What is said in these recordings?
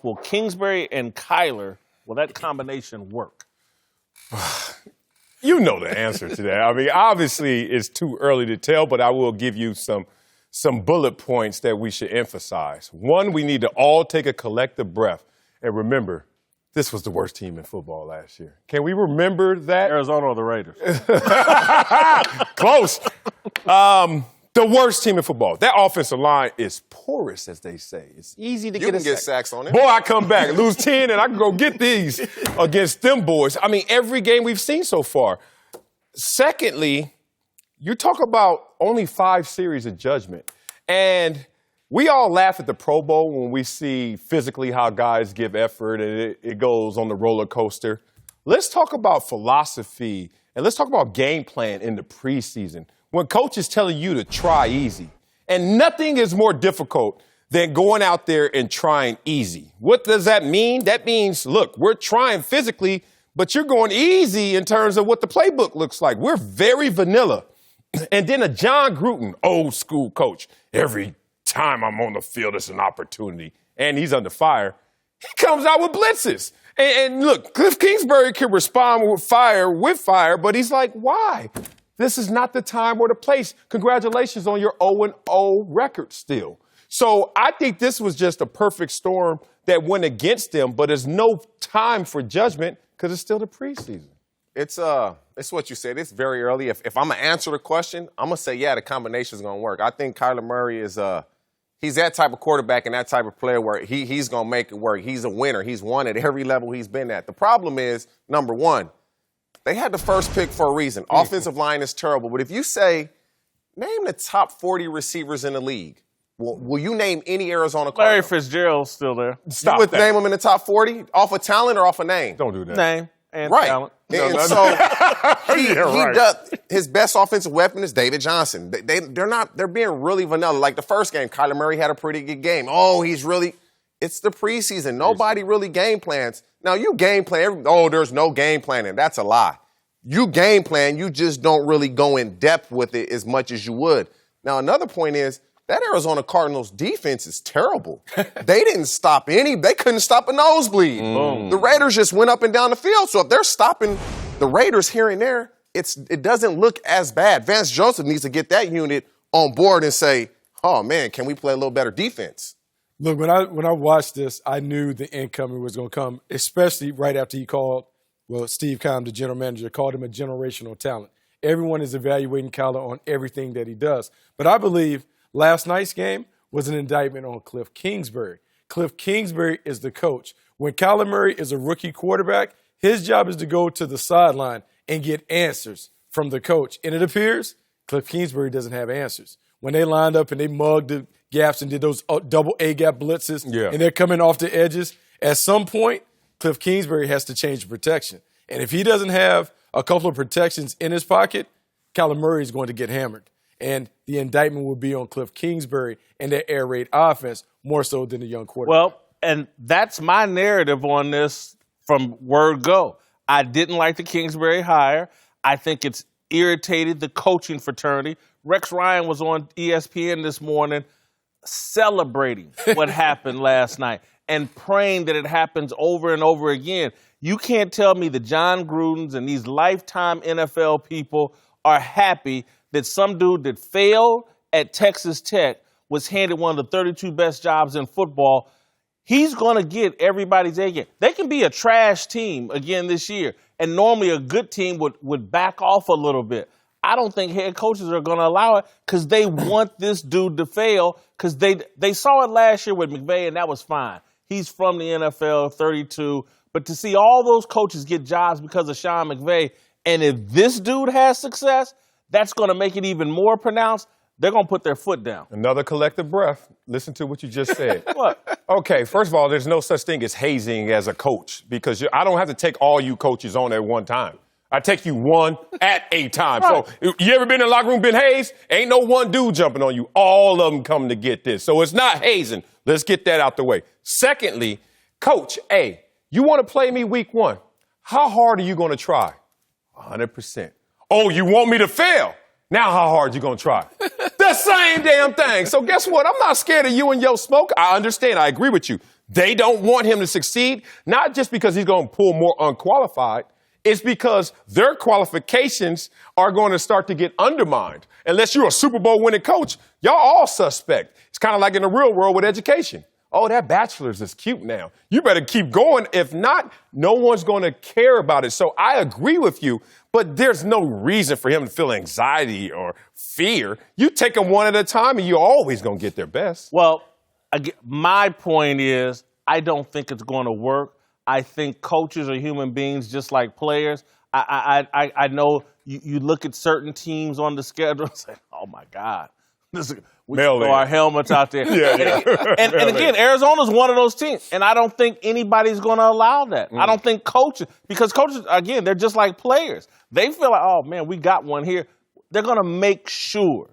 will Kingsbury and Kyler, will that combination work? You know the answer to that. I mean, obviously, it's too early to tell, but I will give you some bullet points that we should emphasize. One, we need to all take a collective breath and remember, this was the worst team in football last year. Can we remember that? Arizona or the Raiders? Close. The worst team in football. That offensive line is porous, as they say. It's easy to get sacks on it. Boy, I come back, lose 10, and I can go get these against them boys. I mean, every game we've seen so far. Secondly, you talk about only 5 series of judgment. And we all laugh at the Pro Bowl when we see physically how guys give effort and it goes on the roller coaster. Let's talk about philosophy and let's talk about game plan in the preseason. When coach is telling you to try easy, and nothing is more difficult than going out there and trying easy. What does that mean? That means, look, we're trying physically, but you're going easy in terms of what the playbook looks like. We're very vanilla. And then a John Gruden, old school coach, every time I'm on the field, it's an opportunity. And he's under fire. He comes out with blitzes. And look, Kliff Kingsbury can respond with fire, but he's like, why? This is not the time or the place. Congratulations on your 0-0 record still. So I think this was just a perfect storm that went against them, but there's no time for judgment because it's still the preseason. It's what you said. It's very early. If I'm going to answer the question, I'm going to say, yeah, the combination is going to work. I think Kyler Murray is he's that type of quarterback and that type of player where he's going to make it work. He's a winner. He's won at every level he's been at. The problem is, number one, they had the first pick for a reason. Offensive line is terrible. But if you say, name the top 40 receivers in the league, will you name any Arizona Cardinals? Larry Fitzgerald's still there. You would name him in the top 40 off of talent or off of name? Don't do that. Name and right. talent. And so he does, his best offensive weapon is David Johnson. They're being really vanilla. Like the first game, Kyler Murray had a pretty good game. It's the preseason. Nobody really game plans. Now, you game plan. There's no game planning. That's a lie. You game plan. You just don't really go in depth with it as much as you would. Now, another point is that Arizona Cardinals defense is terrible. They couldn't stop a nosebleed. The Raiders just went up and down the field. So if they're stopping the Raiders here and there, it doesn't look as bad. Vance Joseph needs to get that unit on board and say, oh, man, can we play a little better defense? Look, when I watched this, I knew the incoming was going to come, especially right after he called, Steve Keim, the general manager, called him a generational talent. Everyone is evaluating Kyler on everything that he does. But I believe last night's game was an indictment on Kliff Kingsbury. Kliff Kingsbury is the coach. When Kyler Murray is a rookie quarterback, his job is to go to the sideline and get answers from the coach. And it appears Kliff Kingsbury doesn't have answers. When they lined up and they mugged the gaps and did those double A-gap blitzes, and they're coming off the edges, at some point, Kliff Kingsbury has to change the protection. And if he doesn't have a couple of protections in his pocket, Kyler Murray is going to get hammered. And the indictment will be on Kliff Kingsbury and their air raid offense more so than the young quarterback. Well, and that's my narrative on this from word go. I didn't like the Kingsbury hire. I think it's irritated the coaching fraternity. Rex Ryan was on ESPN this morning celebrating what happened last night and praying that it happens over and over again. You can't tell me the John Grudens and these lifetime NFL people are happy that some dude that failed at Texas Tech was handed one of the 32 best jobs in football. He's going to get everybody's A game. They can be a trash team again this year, and normally a good team would back off a little bit. I don't think head coaches are going to allow it because they want this dude to fail because they saw it last year with McVay, and that was fine. He's from the NFL, 32. But to see all those coaches get jobs because of Sean McVay, and if this dude has success, that's going to make it even more pronounced. They're going to put their foot down. Another collective breath. Listen to what you just said. What? Okay, first of all, there's no such thing as hazing as a coach because I don't have to take all you coaches on at one time. I take you one at a time. Right. So you ever been in the locker room, been hazed? Ain't no one dude jumping on you. All of them come to get this. So it's not hazing. Let's get that out the way. Secondly, coach, hey, you want to play me week 1? How hard are you going to try? 100%. Oh, you want me to fail? Now how hard you going to try? The same damn thing. So guess what? I'm not scared of you and your smoke. I understand. I agree with you. They don't want him to succeed, not just because he's going to pull more unqualified. It's because their qualifications are going to start to get undermined. Unless you're a Super Bowl winning coach, y'all all suspect. It's kind of like in the real world with education. Oh, that bachelor's is cute now. You better keep going. If not, no one's going to care about it. So I agree with you, but there's no reason for him to feel anxiety or fear. You take them one at a time, and you're always going to get their best. Well, my point is, I don't think it's going to work. I think coaches are human beings just like players. I know you look at certain teams on the schedule and say, oh, my God. We throw our helmets out there. And again, Arizona's one of those teams, and I don't think anybody's going to allow that. I don't think coaches, because coaches, again, they're just like players. They feel like, oh, man, we got one here. They're going to make sure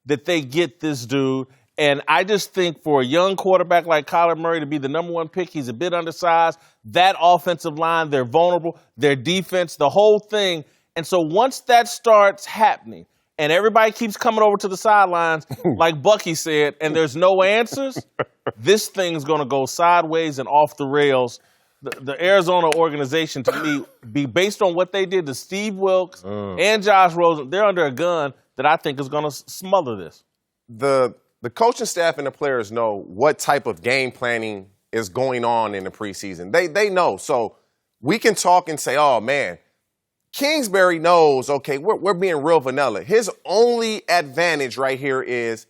that they get this dude. And I just think for a young quarterback like Kyler Murray to be the number one pick, he's a bit undersized. That offensive line, they're vulnerable. Their defense, the whole thing. And so once that starts happening, and everybody keeps coming over to the sidelines, like Bucky said, and there's no answers, this thing's going to go sideways and off the rails. The Arizona organization, to me, be based on what they did to Steve Wilks and Josh Rosen, they're under a gun that I think is going to smother this. The coaching staff and the players know what type of game planning is going on in the preseason. They know. So we can talk and say, oh, man, Kingsbury knows, okay, we're being real vanilla. His only advantage right here is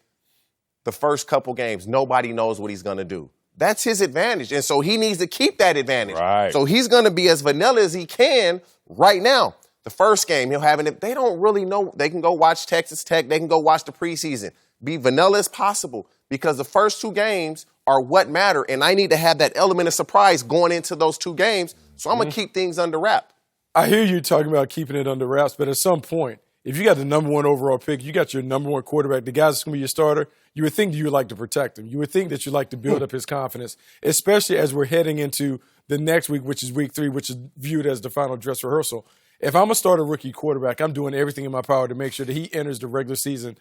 the first couple games. Nobody knows what he's going to do. That's his advantage. And so he needs to keep that advantage. Right. So he's going to be as vanilla as he can right now. The first game, he'll have it. They don't really know. They can go watch Texas Tech. They can go watch the preseason. Be vanilla as possible because the first two games are what matter. And I need to have that element of surprise going into those two games. So I'm going to keep things under wrap. I hear you talking about keeping it under wraps, but at some point, if you got the number one overall pick, you got your number one quarterback, the guy that's going to be your starter, you would think you would like to protect him. You would think that you'd like to build up his confidence, especially as we're heading into the next week, which is week 3, which is viewed as the final dress rehearsal. If I'm going to start a rookie quarterback, I'm doing everything in my power to make sure that he enters the regular season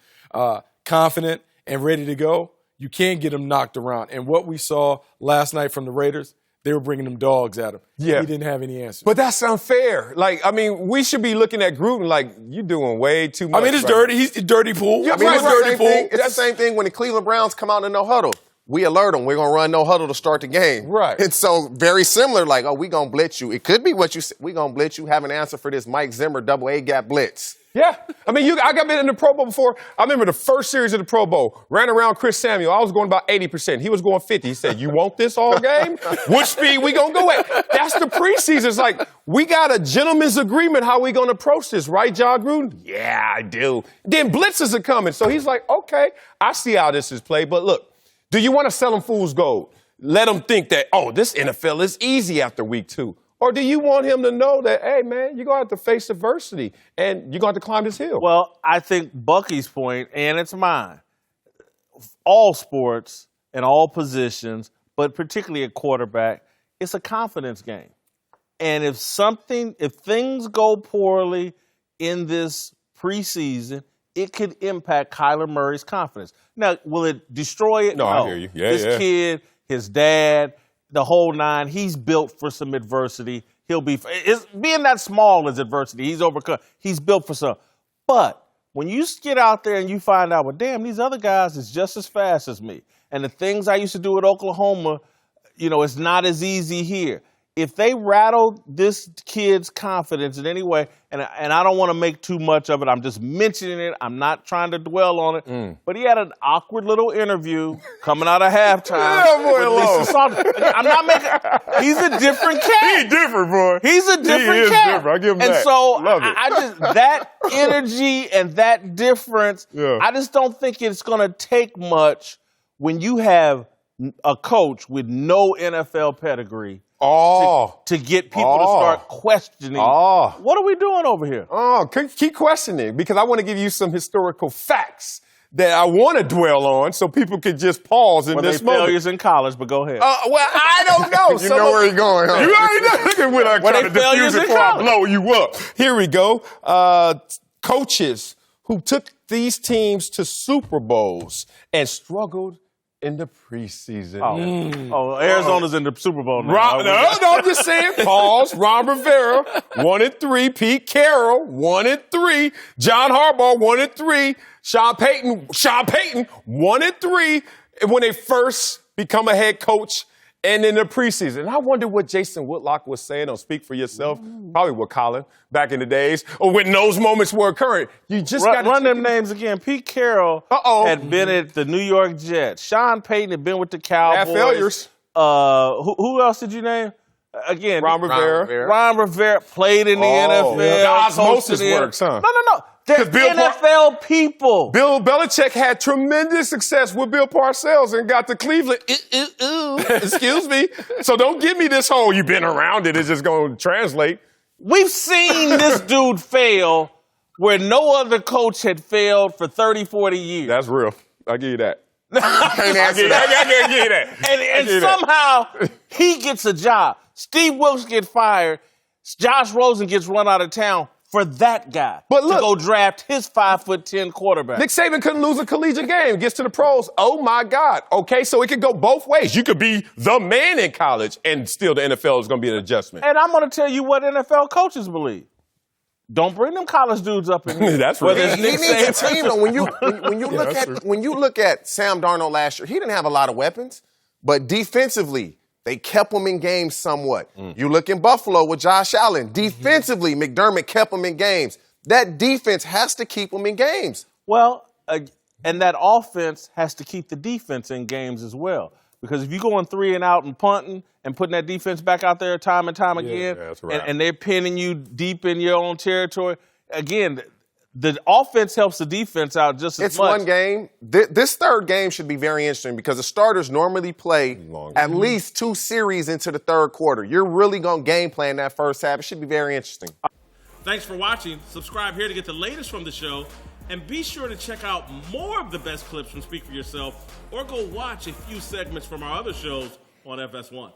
confident and ready to go. You can't get him knocked around. And what we saw last night from the Raiders, they were bringing them dogs at him. Yeah. He didn't have any answers. But that's unfair. Like, I mean, we should be looking at Gruden like, you're doing way too much. I mean, it's dirty. He's a dirty pool. I mean, it's the same thing when the Cleveland Browns come out in no huddle. We alert them. We're going to run no huddle to start the game. Right. It's so very similar, like, oh, we're going to blitz you. It could be what you said. We're going to blitz you. Have an answer for this Mike Zimmer double A-gap blitz. Yeah. I mean, I got been in the Pro Bowl before. I remember the first series of the Pro Bowl. Ran around Chris Samuel. I was going about 80%. He was going 50. He said, you want this all game? What speed we going to go at? That's the preseason. It's like, we got a gentleman's agreement how we going to approach this, right, John Gruden? Yeah, I do. Then blitzes are coming. So he's like, okay, I see how this is played. But look, do you want to sell them fool's gold? Let them think that, oh, this NFL is easy after week 2. Or do you want him to know that, hey, man, you're going to have to face adversity and you're going to have to climb this hill? Well, I think Bucky's point, and it's mine, all sports and all positions, but particularly at quarterback, it's a confidence game. And if things go poorly in this preseason, it could impact Kyler Murray's confidence. Now, will it destroy it? No, I hear you. Yeah, this kid, his dad, the whole nine, he's built for some adversity. Being that small is adversity. He's overcome. He's built for some. But when you get out there and you find out, well, damn, these other guys is just as fast as me. And the things I used to do at Oklahoma, it's not as easy here. If they rattle this kid's confidence in any way, and I don't want to make too much of it, I'm just mentioning it. I'm not trying to dwell on it. But he had an awkward little interview coming out of halftime. I'm not making. He's a different cat. He's different, boy. He's a different cat. Different. I give him and that. so Love it. I just that energy and that difference. Yeah. I just don't think it's going to take much when you have a coach with no NFL pedigree. To get people to start questioning, what are we doing over here? Keep questioning, because I want to give you some historical facts that I want to dwell on so people could just pause in this moment. Failures in college, but go ahead. Well, I don't know. You know where he's going, huh? You already know. Look at when I try to diffuse it before I blow you up. Here we go. Coaches who took these teams to Super Bowls and struggled in the preseason. Arizona's in the Super Bowl now. No, I'm just saying. Pause. Ron Rivera, 1-3. Pete Carroll, 1-3. John Harbaugh, 1-3. Sean Payton, 1-3. When they first become a head coach and in the preseason. And I wonder what Jason Whitlock was saying on Speak for Yourself, probably with Colin back in the days, or when those moments were occurring. You just got to run them names again. Pete Carroll had been at the New York Jets. Sean Payton had been with the Cowboys. Had failures. Who else did you name? Again, Ron Rivera. Ron Rivera played in the NFL. The osmosis works, huh? No. They're NFL people. Bill Belichick had tremendous success with Bill Parcells and got to Cleveland. Excuse me. So don't give me this whole you've been around it. It's just going to translate. We've seen this dude fail where no other coach had failed for 30, 40 years. That's real. I'll give you that. I can't give you that. And somehow he gets a job. Steve Wilkes gets fired. Josh Rosen gets run out of town for that guy to go draft his 5'10" quarterback. Nick Saban couldn't lose a collegiate game. Gets to the pros. Oh, my God. Okay, so it could go both ways. You could be the man in college, and still the NFL is going to be an adjustment. And I'm going to tell you what NFL coaches believe. Don't bring them college dudes up in here. That's right. He needs a team, though. When you look at Sam Darnold last year, he didn't have a lot of weapons, but defensively, they kept him in games somewhat. You look in Buffalo with Josh Allen. Defensively, McDermott kept him in games. That defense has to keep him in games. Well, and that offense has to keep the defense in games as well. Because if you're going 3 and out and punting and putting that defense back out there time and time again, that's right. and they're pinning you deep in your own territory, again, the offense helps the defense out just as much. It's one game. This third game should be very interesting because the starters normally play at least 2 series into the third quarter. You're really going to game plan that first half. It should be very interesting. Thanks for watching. Subscribe here to get the latest from the show. And be sure to check out more of the best clips from Speak for Yourself or go watch a few segments from our other shows on FS1.